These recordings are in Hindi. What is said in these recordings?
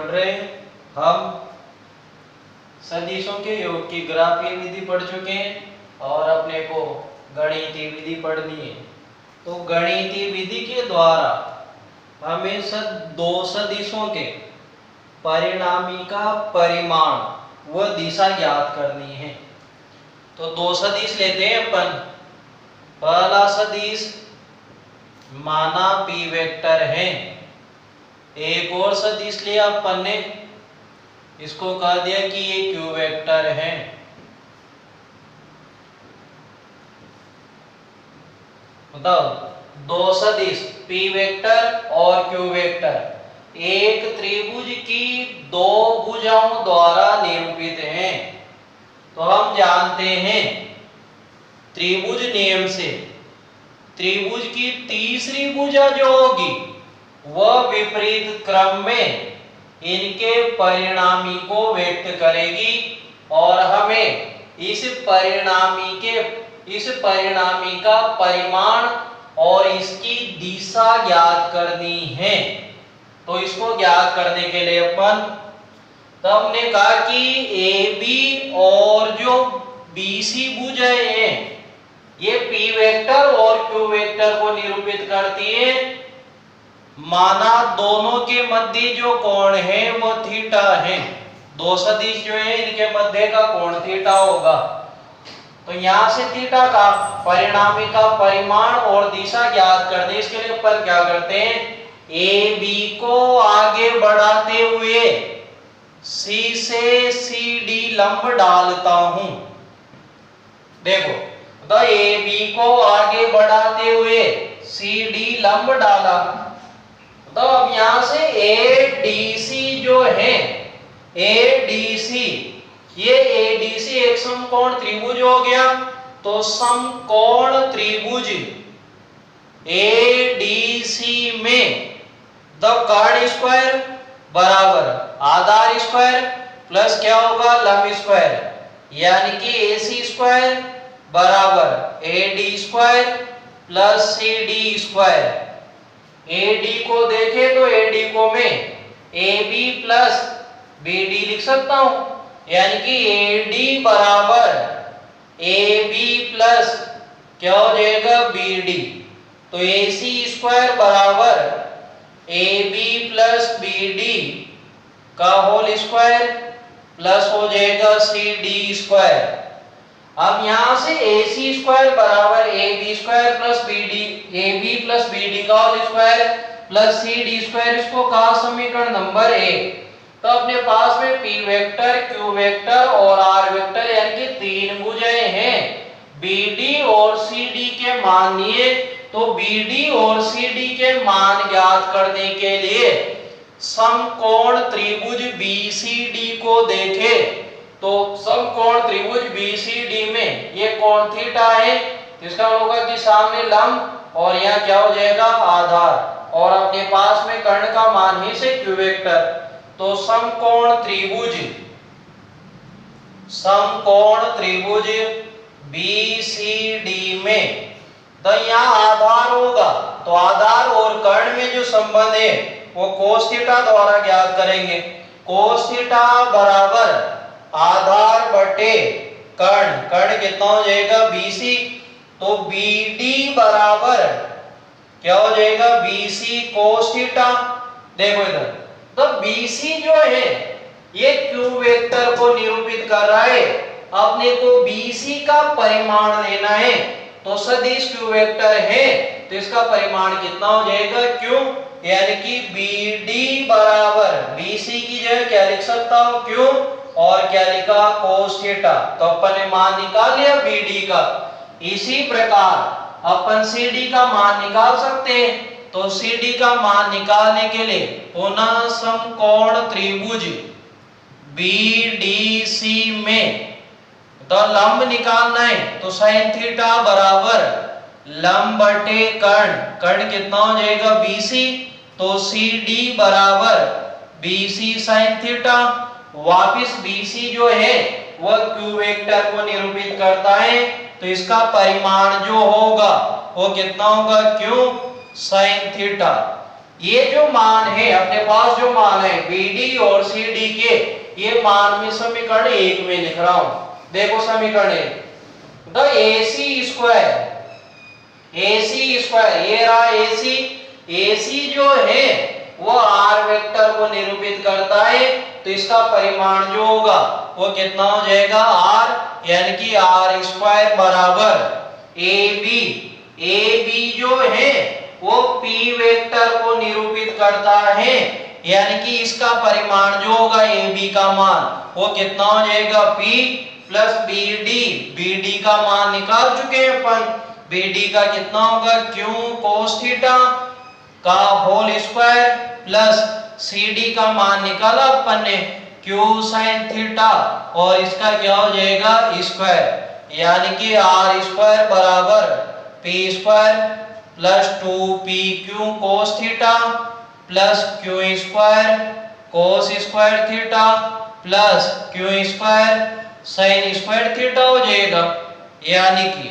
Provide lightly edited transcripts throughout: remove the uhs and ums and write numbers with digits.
पढ़ रहे हैं हम सदिशों के योग की ग्राफीय विधि पढ़ चुके हैं और अपने को गणितीय विधि पढ़नी है। तो गणितीय विधि के द्वारा हमें दो सदिशों के परिणामी का परिमाण व दिशा ज्ञात करनी है। तो दो सदिश लेते हैं अपन। पहला सदिश माना p वेक्टर है, एक और सदिश लिया अपन ने, इसको कह दिया कि ये q वेक्टर है। बताओ, दो सदिश p वेक्टर और q वेक्टर एक त्रिभुज की दो भुजाओं द्वारा निरूपित हैं। तो हम जानते हैं त्रिभुज नियम से त्रिभुज की तीसरी भुजा जो होगी वह विपरीत क्रम में इनके परिणामी को व्यक्त करेगी और हमें इस परिणामी का परिमाण और इसकी दिशा ज्ञात करनी है। तो इसको ज्ञात करने के लिए अपन तो हमने कहा कि AB और जो BC भुजाएं हैं ये P वेक्टर और Q वेक्टर को निरूपित करती है। माना दोनों के मध्य जो कोण है वो थीटा है। दो सदिश जो है इनके मध्य का कोण थीटा होगा। तो यहां से थीटा का परिणामी का परिमाण और दिशा ज्ञात करने इसके लिए अपन क्या करते हैं, AB को आगे बढ़ाते हुए C से CD लंब डालता हूं। देखो, तो AB को आगे बढ़ाते हुए CD लंब डाला। तो अब यहां से ADC जो है ADC, ये ADC एक समकोण त्रिभुज हो गया। तो समकोण त्रिभुज ADC में द कर्ण स्क्वायर बराबर आधार स्क्वायर प्लस क्या होगा, लंब स्क्वायर, यानी कि AC स्क्वायर बराबर AD square plus CD square. AD को देखें तो AD को मैं AB प्लस BD लिख सकता हूं, यानी कि AD बराबर AB प्लस क्या हो जाएगा, BD। तो AC स्क्वायर बराबर AB प्लस BD का होल स्क्वायर प्लस हो जाएगा CD स्क्वायर। अब यहां से AC स्क्वायर बराबर AB square plus BD, AB plus BD का whole square plus CD square, इसको कहा समीकरण नंबर 1। तो अपने पास में P वेक्टर, Q वेक्टर और R वेक्टर यानी कि तीन भुजाएं हैं। BD और CD के मान लिए, तो BD और CD के मान ज्ञात करने के लिए समकोण त्रिभुज BCD को देखें। तो समकोण त्रिभुज BCD में ये कोण थीटा है, इसका होगा कि सामने लंब और यहाँ क्या हो जाएगा, आधार, और अपने पास में कर्ण का मान ही से Q वेक्टर। तो समकोण त्रिभुज BCD में तो यहाँ आधार होगा, तो आधार और कर्ण में जो संबंध है वो कोस थीटा द्वारा ज्ञात करेंगे। कोस थीटा बराबर आधार बटे कर्ण, कर्ण कितना हो जाएगा, BC। तो BD बराबर क्या हो जाएगा, BC कोस थीटा। देखो इधर, तो BC जो है ये Q वेक्टर को निरूपित कर रहा है। अपने को BC का परिमाण लेना है, तो सदिश Q वेक्टर है तो इसका परिमाण कितना हो जाएगा, Q, यानी कि BD बराबर BC की जगह क्या लिख सकता हूं, Q, और क्या लिखा, कोस थीटा। तो अपन ने मान निकाल लिया BD का। इसी प्रकार अपन CD का मान निकाल सकते हैं। तो CD का मान निकालने के लिए पुनः समकोण त्रिभुज BDC में तो लंब निकालना है, तो sin थीटा बराबर लंब बटे कर्ण, कर्ण कितना हो जाएगा, BC। तो CD बराबर BC sin थीटा। वापिस BC जो है वह Q वेक्टर को निरूपित करता है, तो इसका परिमाण जो होगा वो कितना होगा, Q sin थीटा। ये जो मान है अपने पास, जो मान है BD और CD के, ये मान में समीकरण 1 में लिख रहा हूं। देखो समीकरण 1, द AC स्क्वायर, ये रहा AC जो है वो R वेक्टर को निरूपित करता है, तो इसका परिमाण जो होगा वो कितना हो जाएगा R, यानी कि R स्क्वायर बराबर AB जो है वो P वेक्टर को निरूपित करता है, यानी कि इसका परिमाण जो होगा AB का मान वो कितना हो जाएगा P प्लस BD का मान निकाल चुके हैं अपन। BD का कितना होगा Q cos थीटा का होल स्क्वायर प्लस CD का मान निकाला अपन ने Q sin थीटा, और इसका क्या हो जाएगा स्क्वायर, यानी कि R स्क्वायर बराबर P square plus 2PQ cos theta plus Q square cos square theta plus Q square sin square theta हो जाएगा, यानी कि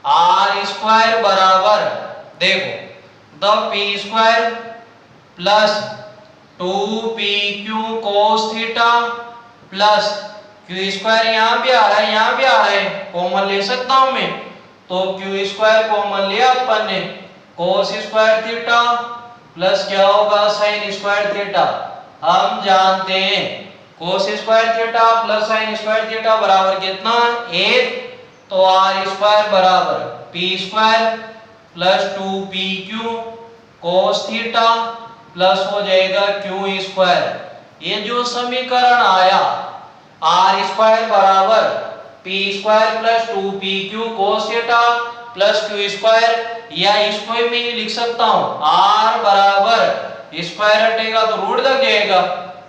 R स्क्वायर बराबर देखो the P square plus 2PQ cos theta plus Q square, यहाँ भी आ रहा है यहाँ भी आ रहा है, कॉमन ले सकता हूं मैं, तो Q स्क्वायर कॉमन लिया अपन ने, cos स्क्वायर थीटा प्लस क्या होगा sin स्क्वायर थीटा। हम जानते हैं cos square theta plus sin square theta बराबर कितना 1, तो R स्क्वायर बराबर P square plus 2PQ cos theta plus हो जाएगा Q स्क्वायर। ये जो समीकरण आया R स्क्वायर बराबर P square plus 2PQ cos theta plus Q square, या इसको मैं ये लिख सकता हूं R बराबर स्क्वायर हटेगा तो रूट लग जाएगा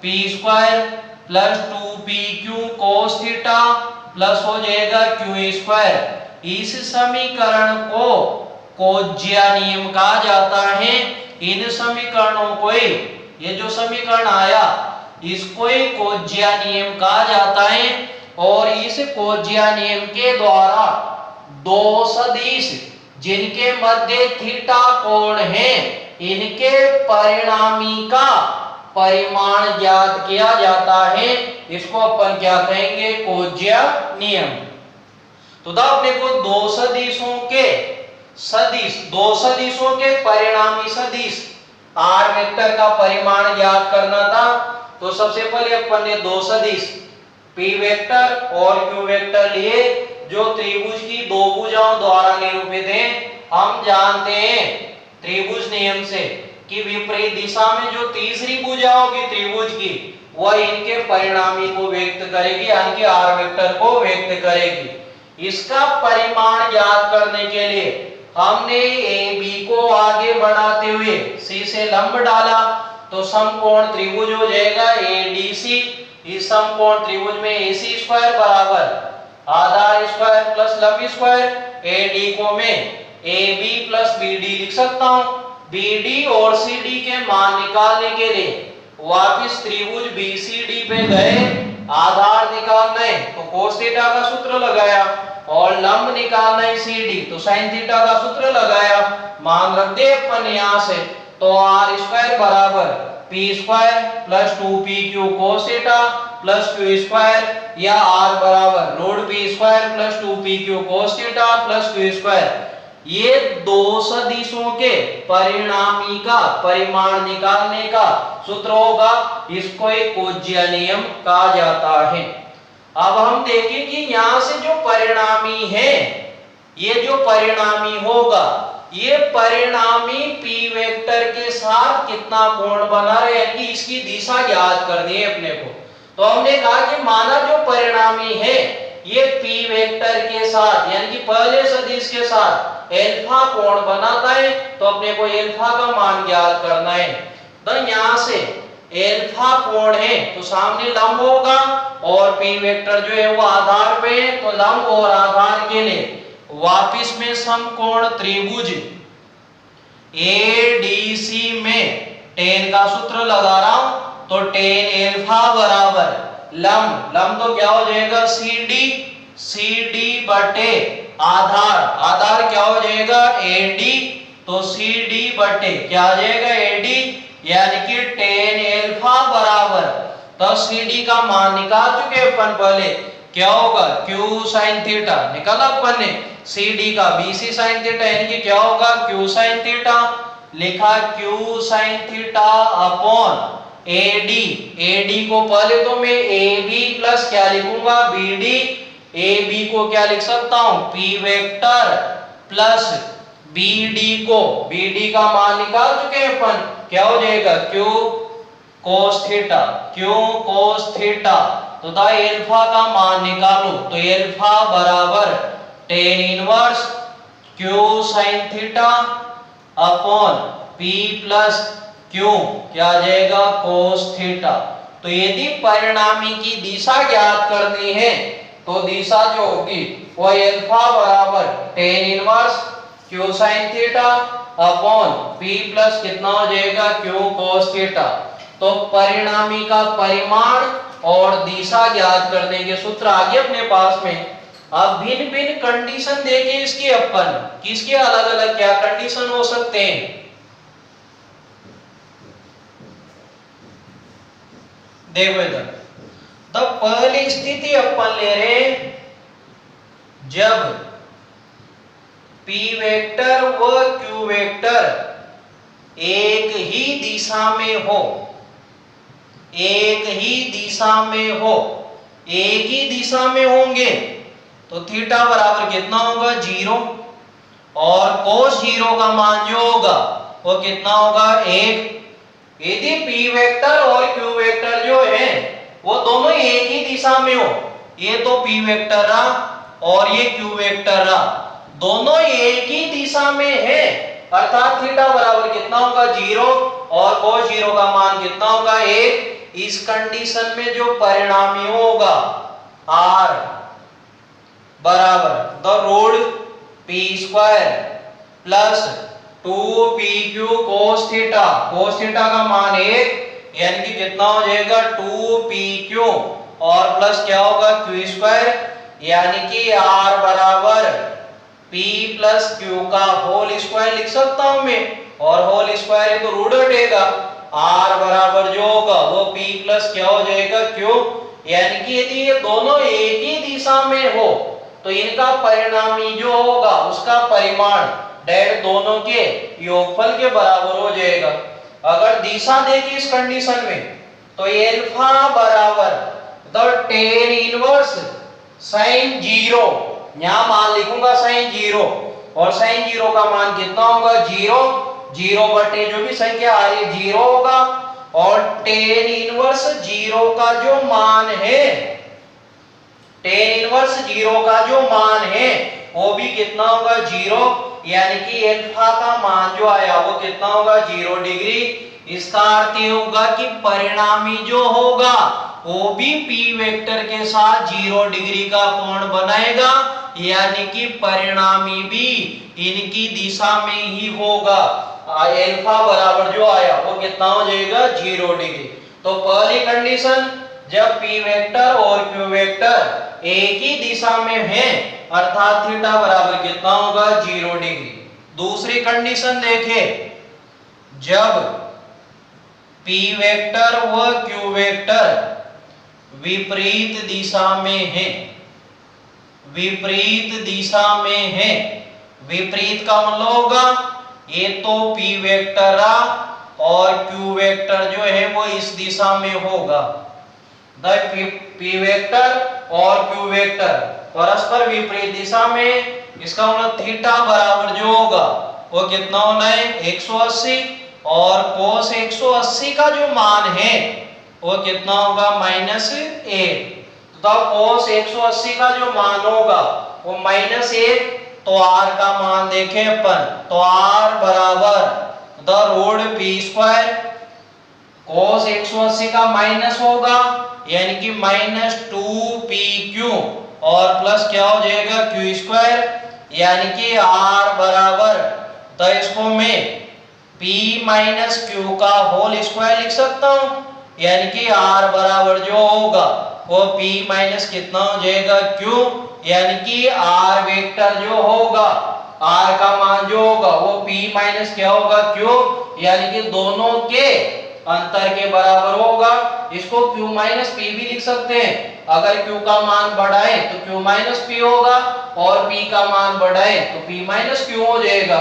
P square plus 2PQ cos theta plus हो जाएगा Q स्क्वायर। इस समीकरण को कोज्या नियम कहा जाता है। इन समीकरणों को ही, ये जो समीकरण आया इसको ही कोज्या नियम कहा जाता है, और इस कोज्या नियम के द्वारा दो सदिश जिनके मध्य थीटा कोण है इनके परिणामी का परिमाण ज्ञात किया जाता है। इसको अपन क्या कहेंगे कोज्या नियम। तो अपने को दो सदिशों के परिणामी सदिश R वेक्टर का परिमाण ज्ञात करना था। तो सबसे पहले अपन ने दो सदिश P वेक्टर और Q वेक्टर लिए जो त्रिभुज की दो भुजाओं द्वारा निरूपित हैं। हम जानते हैं त्रिभुज नियम से कि विपरीत दिशा में जो तीसरी भुजा होगी त्रिभुज की वह इनके परिणामी को व्यक्त करेगी, यानी कि R वेक्टर को व्यक्त करेगी। इसका परिमाण ज्ञात करने के लिए हमने AB को आगे बढ़ाते हुए C से लंब डाला, तो समकोण त्रिभुज हो जाएगा ADC। इस समकोण त्रिभुज में AC स्क्वायर बराबर आधार स्क्वायर प्लस लंब स्क्वायर, AD को मैं AB प्लस BD लिख सकता हूं। BD और CD के मान निकालने के लिए वापिस त्रिभुज BCD पे गए, आधार निकालना है तो cos थीटा का सूत्र लगाया, और लंब निकालना है CD तो sin थीटा का सूत्र लगाया। मान रख दे अपन यहां से, तो R स्क्वायर बराबर P square plus 2PQ cos theta plus Q square, या R बराबर root P square plus 2PQ cos theta plus Q square. ये दो सदिशों के परिणामी का परिमाण निकालने का सूत्र होगा, इसको ही कोज्या नियम कहा जाता है। अब हम देखें कि यहां से जो परिणामी है, ये जो परिणामी होगा, ये परिणामी P वेक्टर के साथ कितना कोण बना रहे, यानी इसकी दिशा ज्ञात करनी है अपने को। तो हमने कहा कि माना जो परिणामी है ये P वेक्टर के साथ यानी कि पहले सदिश के साथ एल्फा कोण बनाता है, तो अपने को एल्फा का मान ज्ञात करना है। तो यहां से एल्फा कोण है तो सामने लंब होगा, और P वेक्टर जो है वो आधार पे है, तो लंब और आधार के लिए वापिस में समकोण त्रिभुज ADC में tan का सूत्र लगा रहा हूं, तो tan एल्फा बराबर लंब तो क्या हो जाएगा CD बटे आधार क्या हो जाएगा AD, तो सी डी बटे क्या आ जाएगा एडी, यानी कि टेन एल्फा बराबर, तो सी डी का मान निकाल चुके अपन पहले, क्या होगा क्यू साइन थीटा निकाला अपन ने, सी डी का बी सी साइन थीटा, यानी कि क्या होगा क्यू साइन थीटा, लिखा Q sine theta upon AD, AD को पहले तो मैं ए बी प्लस क्या लिखूंगा बी डी, ए बी को क्या लिख सकता हूं P vector plus B D को, बी डी का मान निकाल चुके हैं अपन, क्या हो जाएगा Q cos theta, Q cos theta, तो द एल्फा का मान निकालो, तो एल्फा बराबर tan inverse Q sine theta upon P plus Q क्या आ जाएगा कोस थीटा। तो यदि परिणामी की दिशा ज्ञात करनी है तो दिशा जो होगी वो एल्फा बराबर tan inverse Q sine theta upon P plus कितना हो जाएगा क्यू कोस थीटा। तो परिणामी का परिमाण और दिशा ज्ञात करने के सूत्र आगे अपने पास में। अब भिन्न भिन्न कंडीशन देके इसकी अपन किसके अलग अलग क्या कंडीशन हो सकते हैं, देखो इधर। तो पहली स्थिति अपन ले रहे जब P वेक्टर व Q वेक्टर एक ही दिशा में हो, एक ही दिशा में हो, एक ही दिशा में होंगे तो थीटा बराबर कितना होगा जीरो, और कोस जीरो का मान जो होगा वो कितना होगा एक। यदि P वेक्टर और Q वेक्टर जो है वो दोनों एक ही दिशा में हो, ये तो P वेक्टर रहा और ये Q वेक्टर रहा, दोनों एक ही दिशा में है, अर्थात थीटा बराबर कितना होगा जीरो और कोस जीरो का मान कितना होगा एक। इस कंडीशन में जो परिणामी होगा R बराबर the root P square plus 2pq cos theta, cos theta का मान एक, यानी कि कितना हो जाएगा 2pq और प्लस क्या होगा q स्क्वायर, यानी कि r बराबर p प्लस q का होल स्क्वायर लिख सकता हूं मैं, और होल स्क्वायर है तो रूट हटेगा, r बराबर जो होगा वो p प्लस क्या हो जाएगा q, यानी कि यदि ये दोनों एक ही दिशा में हो तो इनका परिणामी जो होगा उसका परिमाण डेट दोनों के योगफल के बराबर हो जाएगा। अगर दिशा देखिए इस कंडीशन में तो एल्फा बराबर the tan inverse sine zero, यहां मान लिखूंगा साइन जीरो, और साइन जीरो का मान कितना होगा जीरो, जीरो बटे जो भी संख्या आ रही है जीरो होगा, और टेन इनवर्स जीरो का जो मान है, टेन इनवर्स जीरो का जो मान है वो भी कितना होगा जीरो, यानी कि एल्फा का मान जो आया वो कितना होगा जीरो डिग्री। इसका अर्थ ये होगा कि परिणामी जो होगा वो भी P वेक्टर के साथ जीरो डिग्री का कोण बनाएगा, यानी कि परिणामी भी इनकी दिशा में ही होगा। एल्फा बराबर जो आया वो कितना हो जाएगा जीरो डिग्री। तो पहली कंडीशन जब P वेक्टर और Q वेक्टर एक ही दिशा में है अर्थात थीटा बराबर कितना होगा जीरो डिग्री। दूसरी कंडीशन देखें, जब P वेक्टर व Q वेक्टर विपरीत दिशा में है, विपरीत दिशा में है, विपरीत का मतलब होगा ये तो P वेक्टर रहा और Q वेक्टर जो है वो इस दिशा में होगा। P वेक्टर और Q वेक्टर परस्पर विपरीत दिशा में, इसका मतलब थीटा बराबर जो होगा वो कितना होना है 180, और कोस 180 का जो मान है वो कितना होगा -1। तो कोस 180 का जो मान होगा वो -1, तो r का मान देखें अपन, तो r बराबर द रूट पी स्क्वायर, कोस 180 का माइनस होगा यानी कि -2pq और प्लस क्या हो जाएगा q स्क्वायर, यानी कि r बराबर, तो इसको मैं p माइनस q का होल स्क्वायर लिख सकता हूं, यानी कि r बराबर जो होगा वो p माइनस कितना हो जाएगा q, यानी कि r वेक्टर जो होगा r का मान जो होगा वो p माइनस क्या होगा q, यानी कि दोनों के अंतर के बराबर होगा। इसको q माइनस p भी लिख सकते हैं। अगर q का मान बढ़ाए तो q माइनस p होगा और p का मान बढ़ाए तो p माइनस q हो जाएगा।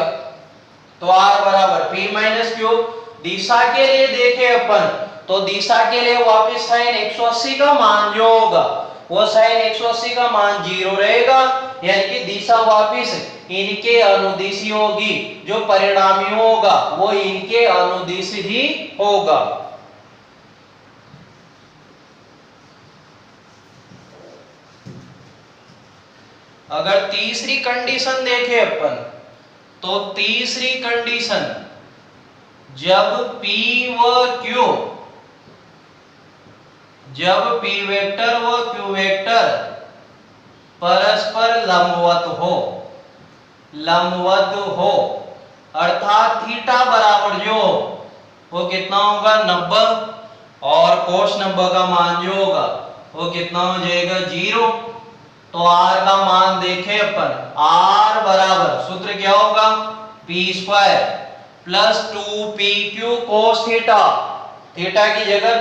तो r बराबर p माइनस q। दिशा के लिए देखें अपन, तो दिशा के लिए वापस साइन 180 का मान जो होगा वो साइन 180 का मान 0 रहेगा, यानी कि दिशा वापस इनके अनुदिश होगी। जो परिणामी होगा वो इनके अनुदिश ही होगा। अगर तीसरी कंडीशन देखें अपन, तो तीसरी कंडीशन जब p व q, जब p वेक्टर व q वेक्टर परस्पर लंबवत हो अर्थात थीटा बराबर जो वो कितना होगा 90 और कोस 90 का मान जो होगा वो कितना हो जाएगा 0। तो r का मान देखें अपन, r बराबर सूत्र क्या होगा p square plus 2pq cos theta. Theta की जगह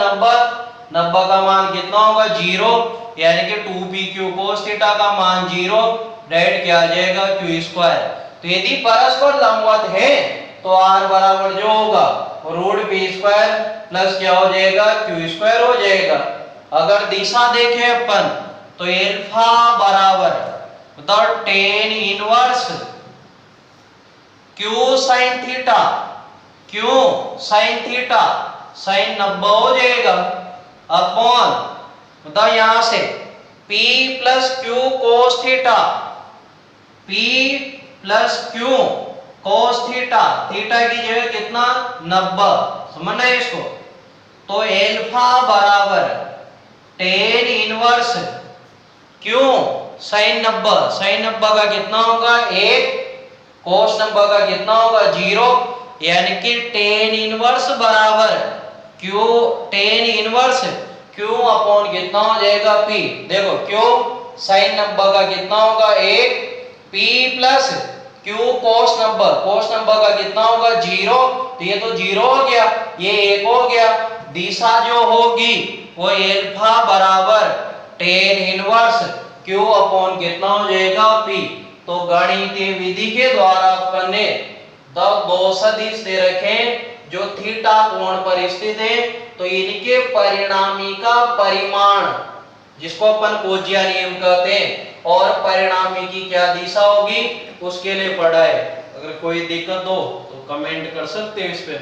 90 का मान कितना होगा 0, यानी कि 2pq कोस थीटा का मान 0 डायरेक्ट क्या आ जाएगा q स्क्वायर। तो यदि परस्पर लंबवत है तो r बराबर जो होगा रूट p स्क्वायर प्लस क्या हो जाएगा q स्क्वायर हो जाएगा। अगर दिशा देखें अपन, तो अल्फा बराबर the tan inverse q sine theta, q sine theta sine 90 हो जाएगा अपॉन द यहां से p plus q cos theta, p plus q cos theta, theta की जगह कितना 90, समझना है इसको। तो अल्फा बराबर टेन इनवर्स q साइन 90 का कितना होगा 1, कोस 90 का कितना होगा 0, यानी कि टेन इनवर्स बराबर q, tan inverse q upon कितना हो जाएगा p। देखो q साइन 90 का कितना होगा 1, p प्लस q कोस 90 का कितना होगा 0, तो ये तो 0 हो गया, ये 1 हो गया। दिशा जो होगी वो अल्फा बराबर टेन इनवर्स q अपॉन कितना हो जाएगा p। तो गणितीय विधि के द्वारा अपन ने दो सदिश दे रखे जो थीटा कोण पर स्थित है, तो इनके परिणामी का परिमाण जिसको अपन कोजिया नियम कहते हैं और परिणामी की क्या दिशा होगी उसके लिए पढ़ा है। अगर कोई दिक्कत हो तो कमेंट कर सकते हैं इस पे।